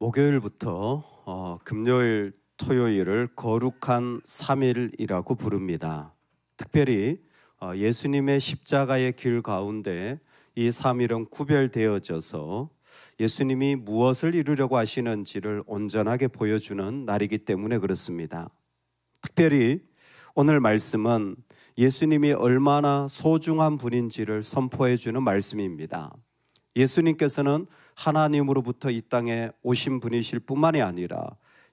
목요일부터 금요일, 토요일을 거룩한 3일이라고 부릅니다. 특별히 예수님의 십자가의 길 가운데 이 3일은 구별되어져서 예수님이 무엇을 이루려고 하시는지를 온전하게 보여주는 날이기 때문에 그렇습니다. 특별히 오늘 말씀은 예수님이 얼마나 소중한 분인지를 선포해 주는 말씀입니다. 예수님께서는 하나님으로부터 이 땅에 오신 분이실 뿐만이 아니라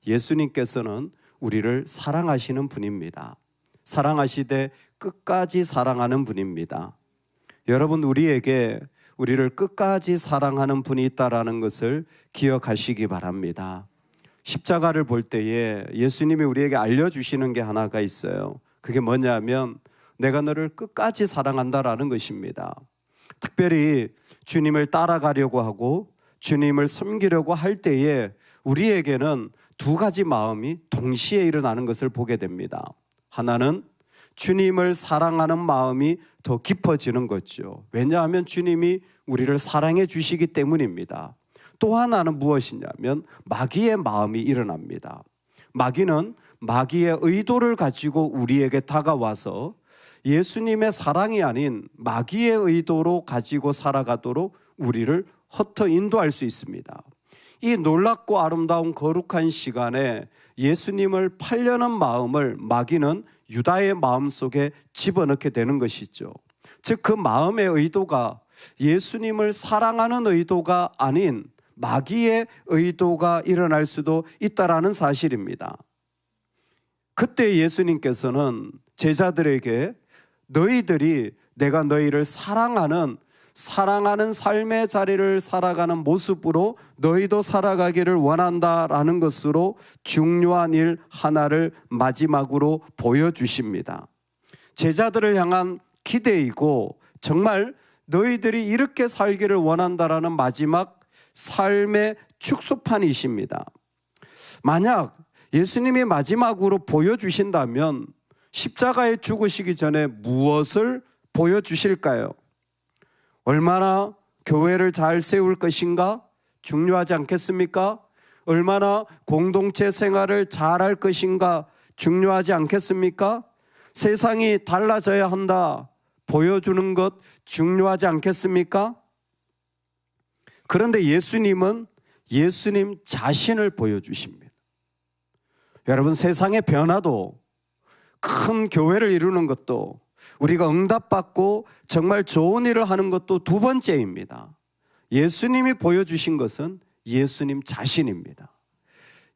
예수님께서는 우리를 사랑하시는 분입니다. 사랑하시되 끝까지 사랑하는 분입니다. 여러분, 우리에게 우리를 끝까지 사랑하는 분이 있다는 것을 기억하시기 바랍니다. 십자가를 볼 때에 예수님이 우리에게 알려주시는 게 하나가 있어요. 그게 뭐냐면 내가 너를 끝까지 사랑한다라는 것입니다. 특별히 주님을 따라가려고 하고 주님을 섬기려고 할 때에 우리에게는 두 가지 마음이 동시에 일어나는 것을 보게 됩니다. 하나는 주님을 사랑하는 마음이 더 깊어지는 거죠. 왜냐하면 주님이 우리를 사랑해 주시기 때문입니다. 또 하나는 무엇이냐면 마귀의 마음이 일어납니다. 마귀는 마귀의 의도를 가지고 우리에게 다가와서 예수님의 사랑이 아닌 마귀의 의도로 가지고 살아가도록 우리를 헛터 인도할 수 있습니다. 이 놀랍고 아름다운 거룩한 시간에 예수님을 팔려는 마음을 마귀는 유다의 마음속에 집어넣게 되는 것이죠. 즉 그 마음의 의도가 예수님을 사랑하는 의도가 아닌 마귀의 의도가 일어날 수도 있다라는 사실입니다. 그때 예수님께서는 제자들에게 너희들이 내가 너희를 사랑하는 삶의 자리를 살아가는 모습으로 너희도 살아가기를 원한다라는 것으로 중요한 일 하나를 마지막으로 보여주십니다. 제자들을 향한 기대이고 정말 너희들이 이렇게 살기를 원한다라는 마지막 삶의 축소판이십니다. 만약 예수님이 마지막으로 보여주신다면 십자가에 죽으시기 전에 무엇을 보여주실까요? 얼마나 교회를 잘 세울 것인가? 중요하지 않겠습니까? 얼마나 공동체 생활을 잘할 것인가? 중요하지 않겠습니까? 세상이 달라져야 한다 보여주는 것 중요하지 않겠습니까? 그런데 예수님은 예수님 자신을 보여주십니다. 여러분, 세상의 변화도 큰 교회를 이루는 것도 우리가 응답받고 정말 좋은 일을 하는 것도 두 번째입니다. 예수님이 보여주신 것은 예수님 자신입니다.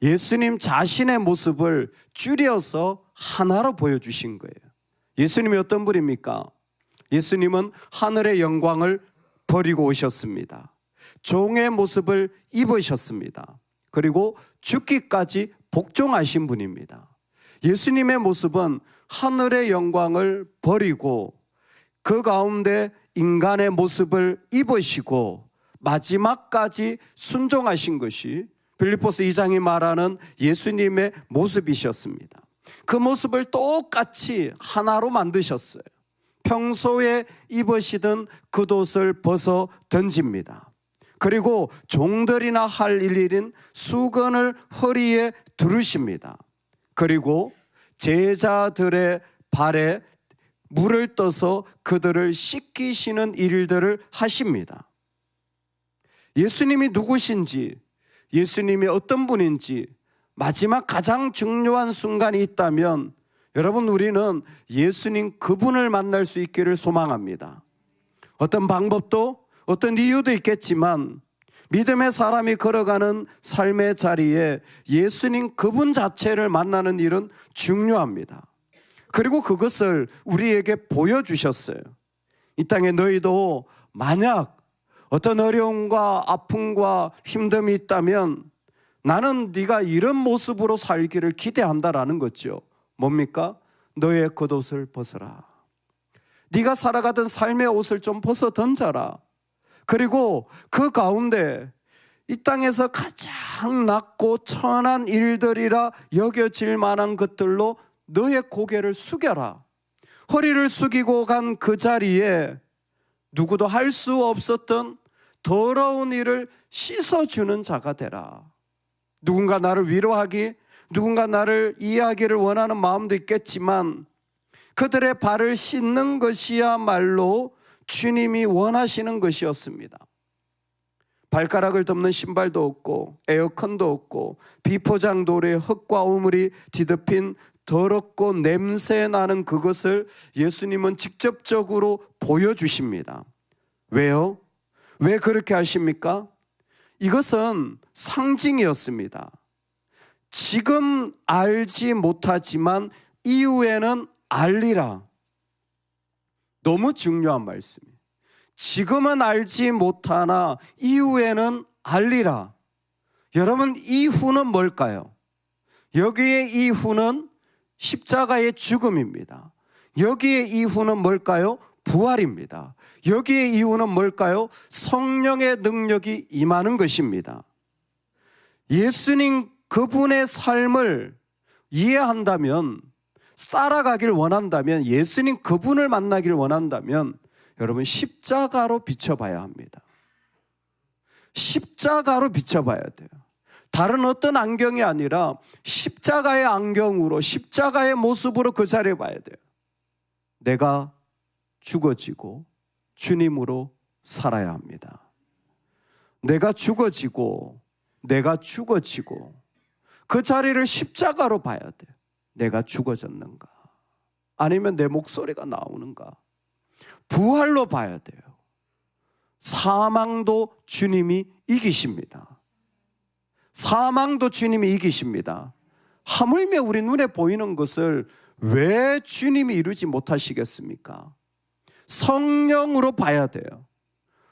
예수님 자신의 모습을 줄여서 하나로 보여주신 거예요. 예수님이 어떤 분입니까? 예수님은 하늘의 영광을 버리고 오셨습니다. 종의 모습을 입으셨습니다. 그리고 죽기까지 복종하신 분입니다. 예수님의 모습은 하늘의 영광을 버리고 그 가운데 인간의 모습을 입으시고 마지막까지 순종하신 것이 빌립보서 2장이 말하는 예수님의 모습이셨습니다. 그 모습을 똑같이 하나로 만드셨어요. 평소에 입으시던 겉옷을 벗어 던집니다. 그리고 종들이나 할 일인 수건을 허리에 두르십니다. 그리고 제자들의 발에 물을 떠서 그들을 씻기시는 일들을 하십니다. 예수님이 누구신지, 예수님이 어떤 분인지 마지막 가장 중요한 순간이 있다면 여러분, 우리는 예수님 그분을 만날 수 있기를 소망합니다. 어떤 방법도 어떤 이유도 있겠지만 믿음의 사람이 걸어가는 삶의 자리에 예수님 그분 자체를 만나는 일은 중요합니다. 그리고 그것을 우리에게 보여주셨어요. 이 땅에 너희도 만약 어떤 어려움과 아픔과 힘듦이 있다면 나는 네가 이런 모습으로 살기를 기대한다라는 거죠. 뭡니까? 너의 겉옷을 벗어라. 네가 살아가던 삶의 옷을 좀 벗어 던져라. 그리고 그 가운데 이 땅에서 가장 낮고 천한 일들이라 여겨질 만한 것들로 너의 고개를 숙여라. 허리를 숙이고 간 그 자리에 누구도 할 수 없었던 더러운 일을 씻어주는 자가 되라. 누군가 나를 위로하기, 누군가 나를 이해하기를 원하는 마음도 있겠지만 그들의 발을 씻는 것이야말로 주님이 원하시는 것이었습니다. 발가락을 덮는 신발도 없고 에어컨도 없고 비포장도로에 흙과 우물이 뒤덮인 더럽고 냄새나는 그것을 예수님은 직접적으로 보여주십니다. 왜요? 왜 그렇게 하십니까? 이것은 상징이었습니다. 지금 알지 못하지만 이후에는 알리라. 너무 중요한 말씀이에요. 지금은 알지 못하나 이후에는 알리라. 여러분, 이후는 뭘까요? 여기에 이후는 십자가의 죽음입니다. 여기에 이후는 뭘까요? 부활입니다. 여기에 이유는 뭘까요? 성령의 능력이 임하는 것입니다. 예수님 그분의 삶을 이해한다면, 따라가길 원한다면, 예수님 그분을 만나길 원한다면 여러분 십자가로 비춰봐야 합니다. 십자가로 비춰봐야 돼요. 다른 어떤 안경이 아니라 십자가의 안경으로, 십자가의 모습으로 그 자리에 봐야 돼요. 내가 죽어지고 주님으로 살아야 합니다. 내가 죽어지고 그 자리를 십자가로 봐야 돼요. 내가 죽어졌는가? 아니면 내 목소리가 나오는가? 부활로 봐야 돼요. 사망도 주님이 이기십니다. 사망도 주님이 이기십니다. 하물며 우리 눈에 보이는 것을 왜 주님이 이루지 못하시겠습니까? 성령으로 봐야 돼요.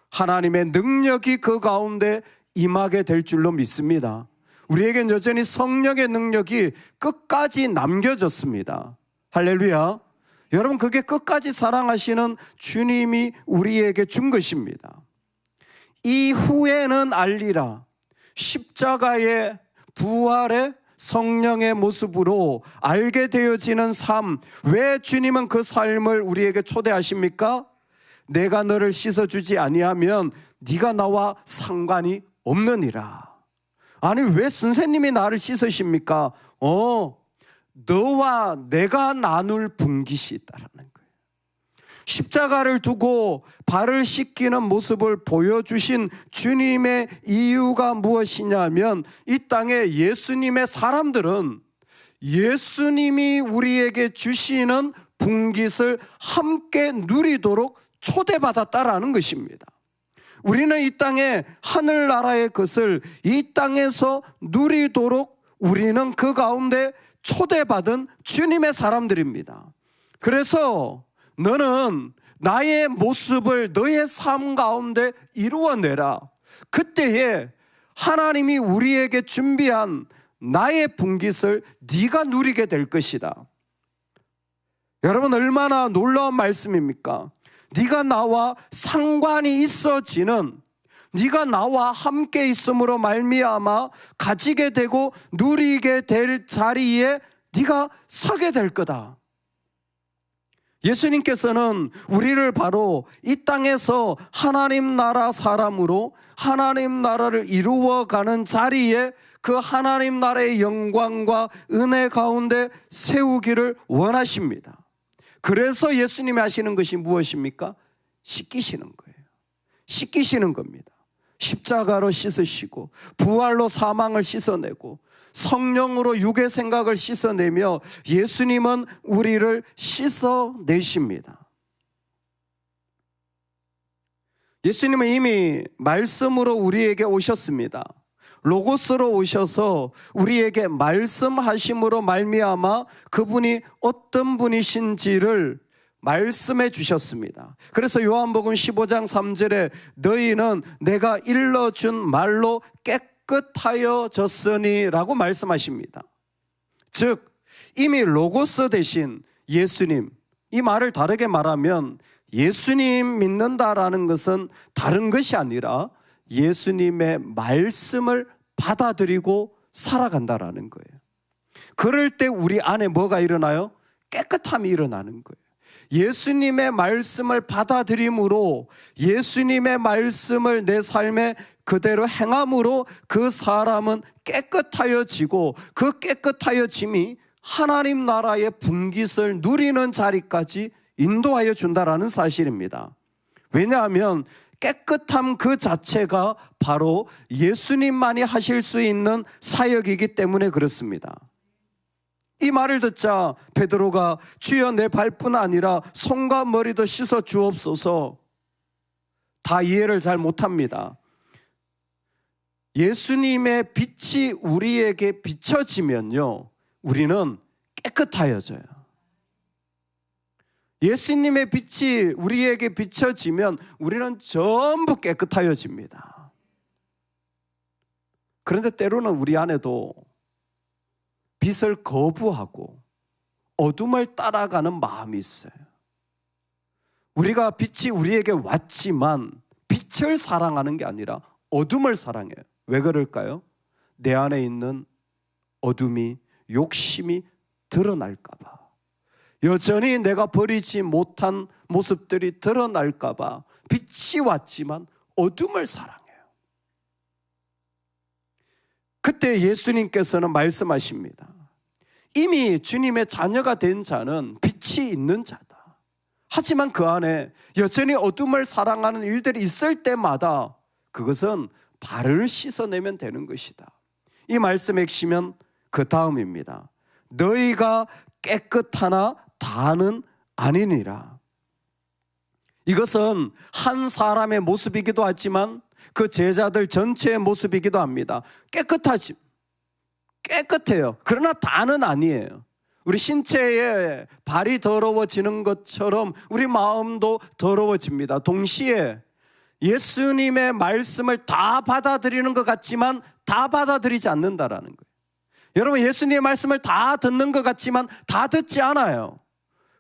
하나님의 능력이 그 가운데 임하게 될 줄로 믿습니다. 우리에겐 여전히 성령의 능력이 끝까지 남겨졌습니다. 할렐루야. 여러분, 그게 끝까지 사랑하시는 주님이 우리에게 준 것입니다. 이후에는 알리라. 십자가의 부활의 성령의 모습으로 알게 되어지는 삶. 왜 주님은 그 삶을 우리에게 초대하십니까? 내가 너를 씻어주지 아니하면 네가 나와 상관이 없느니라. 아니, 왜 선생님이 나를 씻으십니까? 너와 내가 나눌 분깃이 있다라는 거예요. 십자가를 두고 발을 씻기는 모습을 보여주신 주님의 이유가 무엇이냐면, 이 땅에 예수님의 사람들은 예수님이 우리에게 주시는 분깃을 함께 누리도록 초대받았다라는 것입니다. 우리는 이 땅에 하늘나라의 것을 이 땅에서 누리도록 우리는 그 가운데 초대받은 주님의 사람들입니다. 그래서 너는 나의 모습을 너의 삶 가운데 이루어내라. 그때에 하나님이 우리에게 준비한 나의 분깃을 네가 누리게 될 것이다. 여러분, 얼마나 놀라운 말씀입니까? 네가 나와 상관이 있어지는, 네가 나와 함께 있음으로 말미암아 가지게 되고 누리게 될 자리에 네가 서게 될 거다. 예수님께서는 우리를 바로 이 땅에서 하나님 나라 사람으로 하나님 나라를 이루어가는 자리에 그 하나님 나라의 영광과 은혜 가운데 세우기를 원하십니다. 그래서 예수님이 하시는 것이 무엇입니까? 씻기시는 거예요. 씻기시는 겁니다. 십자가로 씻으시고 부활로 사망을 씻어내고 성령으로 육의 생각을 씻어내며 예수님은 우리를 씻어내십니다. 예수님은 이미 말씀으로 우리에게 오셨습니다. 로고스로 오셔서 우리에게 말씀하심으로 말미암아 그분이 어떤 분이신지를 말씀해 주셨습니다. 그래서 요한복음 15장 3절에 너희는 내가 일러준 말로 깨끗하여졌으니 라고 말씀하십니다. 즉 이미 로고스 대신 예수님, 이 말을 다르게 말하면 예수님 믿는다라는 것은 다른 것이 아니라 예수님의 말씀을 받아들이고 살아간다라는 거예요. 그럴 때 우리 안에 뭐가 일어나요? 깨끗함이 일어나는 거예요. 예수님의 말씀을 받아들임으로, 예수님의 말씀을 내 삶에 그대로 행함으로 그 사람은 깨끗하여지고, 그 깨끗하여짐이 하나님 나라의 분깃을 누리는 자리까지 인도하여 준다라는 사실입니다. 왜냐하면 깨끗함 그 자체가 바로 예수님만이 하실 수 있는 사역이기 때문에 그렇습니다. 이 말을 듣자 베드로가 주여 내 발뿐 아니라 손과 머리도 씻어 주옵소서. 다 이해를 잘 못합니다. 예수님의 빛이 우리에게 비춰지면요, 우리는 깨끗하여져요. 예수님의 빛이 우리에게 비춰지면 우리는 전부 깨끗하여집니다. 그런데 때로는 우리 안에도 빛을 거부하고 어둠을 따라가는 마음이 있어요. 우리가 빛이 우리에게 왔지만 빛을 사랑하는 게 아니라 어둠을 사랑해요. 왜 그럴까요? 내 안에 있는 어둠이, 욕심이 드러날까 봐. 여전히 내가 버리지 못한 모습들이 드러날까 봐 빛이 왔지만 어둠을 사랑해요. 그때 예수님께서는 말씀하십니다. 이미 주님의 자녀가 된 자는 빛이 있는 자다. 하지만 그 안에 여전히 어둠을 사랑하는 일들이 있을 때마다 그것은 발을 씻어내면 되는 것이다. 이 말씀의 핵심은 그 다음입니다. 너희가 깨끗하나 다는 아니니라. 이것은 한 사람의 모습이기도 하지만 그 제자들 전체의 모습이기도 합니다. 깨끗해요. 그러나 다는 아니에요. 우리 신체의 발이 더러워지는 것처럼 우리 마음도 더러워집니다. 동시에 예수님의 말씀을 다 받아들이는 것 같지만 다 받아들이지 않는다라는 거예요. 여러분, 예수님의 말씀을 다 듣는 것 같지만 다 듣지 않아요.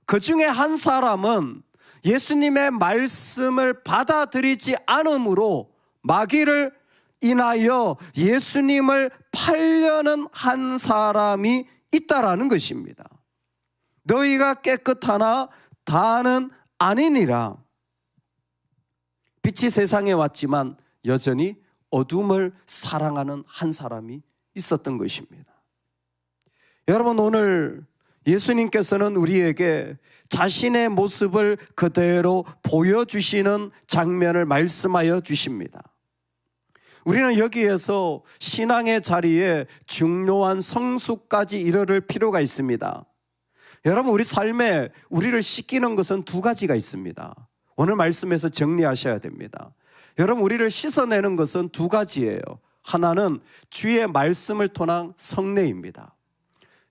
그 중에 한 사람은 예수님의 말씀을 받아들이지 않음으로 마귀를 인하여 예수님을 팔려는 한 사람이 있다라는 것입니다. 너희가 깨끗하나 다는 아니니라. 빛이 세상에 왔지만 여전히 어둠을 사랑하는 한 사람이 있었던 것입니다. 여러분, 오늘 예수님께서는 우리에게 자신의 모습을 그대로 보여주시는 장면을 말씀하여 주십니다. 우리는 여기에서 신앙의 자리에 중요한 성수까지 이르를 필요가 있습니다. 여러분, 우리 삶에 우리를 씻기는 것은 두 가지가 있습니다. 오늘 말씀에서 정리하셔야 됩니다. 여러분, 우리를 씻어내는 것은 두 가지예요. 하나는 주의 말씀을 통한 성례입니다.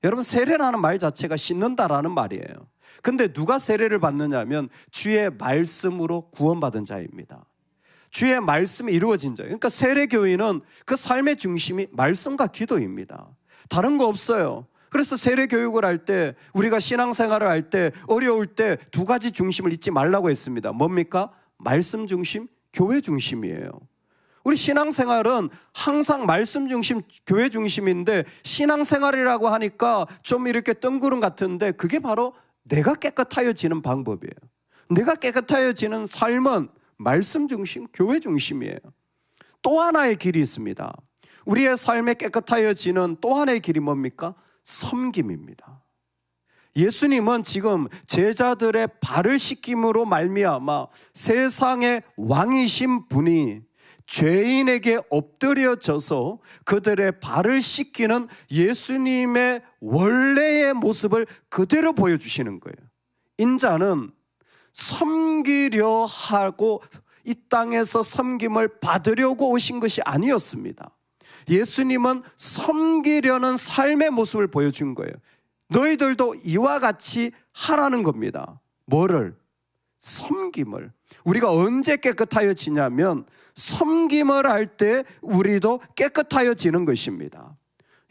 여러분, 세례라는 말 자체가 씻는다라는 말이에요. 근데 누가 세례를 받느냐면 주의 말씀으로 구원받은 자입니다. 주의 말씀이 이루어진 자예요. 그러니까 세례교인은 그 삶의 중심이 말씀과 기도입니다. 다른 거 없어요. 그래서 세례 교육을 할 때, 우리가 신앙생활을 할 때, 어려울 때 두 가지 중심을 잊지 말라고 했습니다. 뭡니까? 말씀 중심, 교회 중심이에요. 우리 신앙생활은 항상 말씀 중심, 교회 중심인데 신앙생활이라고 하니까 좀 이렇게 뜬구름 같은데 그게 바로 내가 깨끗하여지는 방법이에요. 내가 깨끗하여지는 삶은 말씀 중심, 교회 중심이에요. 또 하나의 길이 있습니다. 우리의 삶에 깨끗하여지는 또 하나의 길이 뭡니까? 섬김입니다. 예수님은 지금 제자들의 발을 씻김으로 말미암아 세상의 왕이신 분이 죄인에게 엎드려져서 그들의 발을 씻기는 예수님의 원래의 모습을 그대로 보여주시는 거예요. 인자는 섬기려 하고 이 땅에서 섬김을 받으려고 오신 것이 아니었습니다. 예수님은 섬기려는 삶의 모습을 보여준 거예요. 너희들도 이와 같이 하라는 겁니다. 뭐를? 섬김을. 우리가 언제 깨끗하여지냐면 섬김을 할 때 우리도 깨끗하여지는 것입니다.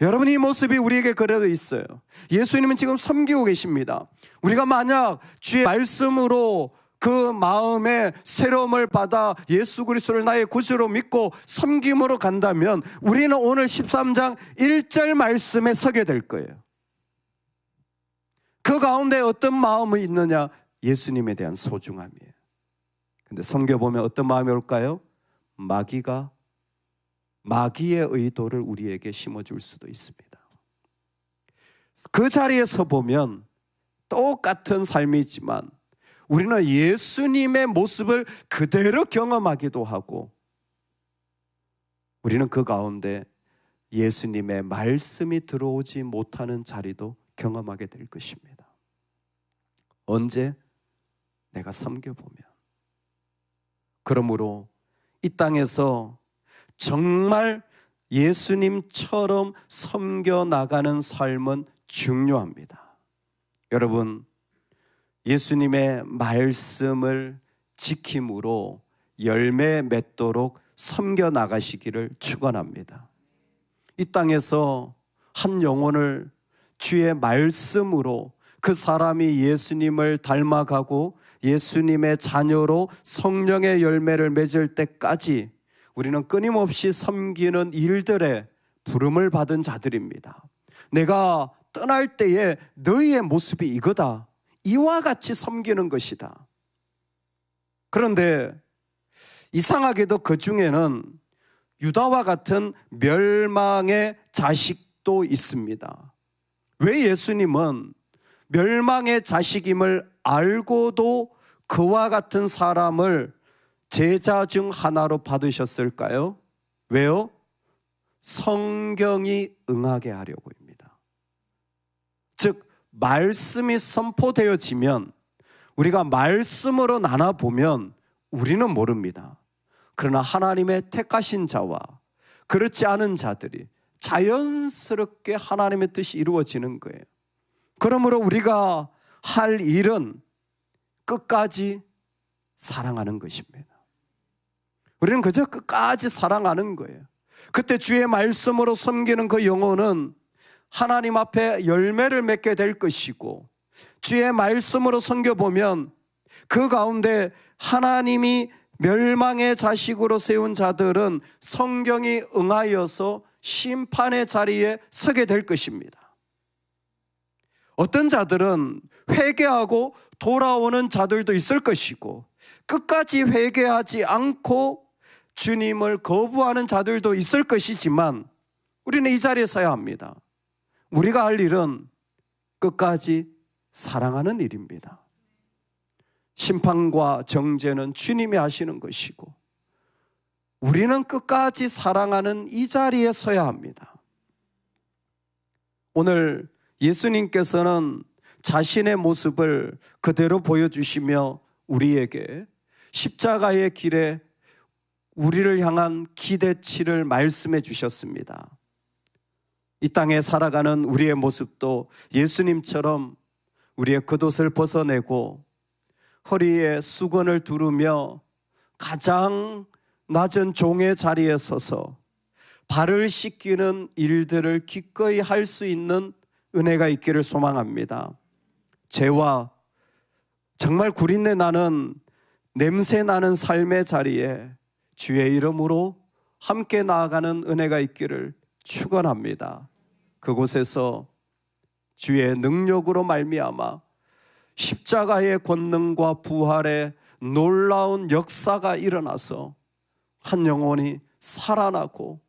여러분, 이 모습이 우리에게 그래도 있어요. 예수님은 지금 섬기고 계십니다. 우리가 만약 주의 말씀으로 그 마음에 새로움을 받아 예수 그리스도를 나의 구주로 믿고 섬김으로 간다면 우리는 오늘 13장 1절 말씀에 서게 될 거예요. 그 가운데 어떤 마음이 있느냐? 예수님에 대한 소중함이에요. 근데 섬겨보면 어떤 마음이 올까요? 마귀의 의도를 우리에게 심어줄 수도 있습니다. 그 자리에 서 보면 똑같은 삶이지만 우리는 예수님의 모습을 그대로 경험하기도 하고, 우리는 그 가운데 예수님의 말씀이 들어오지 못하는 자리도 경험하게 될 것입니다. 언제? 내가 섬겨보면. 그러므로 이 땅에서 정말 예수님처럼 섬겨나가는 삶은 중요합니다. 여러분, 예수님의 말씀을 지킴으로 열매 맺도록 섬겨나가시기를 축원합니다. 이 땅에서 한 영혼을 주의 말씀으로 그 사람이 예수님을 닮아가고 예수님의 자녀로 성령의 열매를 맺을 때까지 우리는 끊임없이 섬기는 일들에 부름을 받은 자들입니다. 내가 떠날 때에 너희의 모습이 이거다, 이와 같이 섬기는 것이다. 그런데 이상하게도 그 중에는 유다와 같은 멸망의 자식도 있습니다. 왜 예수님은 멸망의 자식임을 알고도 그와 같은 사람을 제자 중 하나로 받으셨을까요? 왜요? 성경이 응하게 하려고입니다. 즉 말씀이 선포되어지면, 우리가 말씀으로 나눠보면 우리는 모릅니다. 그러나 하나님의 택하신 자와 그렇지 않은 자들이 자연스럽게 하나님의 뜻이 이루어지는 거예요. 그러므로 우리가 할 일은 끝까지 사랑하는 것입니다. 우리는 그저 끝까지 사랑하는 거예요. 그때 주의 말씀으로 섬기는 그 영혼은 하나님 앞에 열매를 맺게 될 것이고, 주의 말씀으로 섬겨보면 그 가운데 하나님이 멸망의 자식으로 세운 자들은 성경이 응하여서 심판의 자리에 서게 될 것입니다. 어떤 자들은 회개하고 돌아오는 자들도 있을 것이고, 끝까지 회개하지 않고 주님을 거부하는 자들도 있을 것이지만, 우리는 이 자리에 서야 합니다. 우리가 할 일은 끝까지 사랑하는 일입니다. 심판과 정죄는 주님이 하시는 것이고, 우리는 끝까지 사랑하는 이 자리에 서야 합니다. 오늘 예수님께서는 자신의 모습을 그대로 보여주시며 우리에게 십자가의 길에 우리를 향한 기대치를 말씀해 주셨습니다. 이 땅에 살아가는 우리의 모습도 예수님처럼 우리의 겉옷을 벗어내고 허리에 수건을 두르며 가장 낮은 종의 자리에 서서 발을 씻기는 일들을 기꺼이 할 수 있는 은혜가 있기를 소망합니다. 죄와 정말 구린내 나는 냄새 나는 삶의 자리에 주의 이름으로 함께 나아가는 은혜가 있기를 축원합니다. 그곳에서 주의 능력으로 말미암아 십자가의 권능과 부활의 놀라운 역사가 일어나서 한 영혼이 살아나고,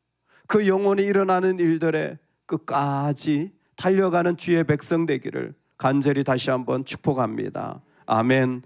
그 영혼이 일어나는 일들에 끝까지 달려가는 주의 백성 되기를 간절히 다시 한번 축복합니다. 아멘.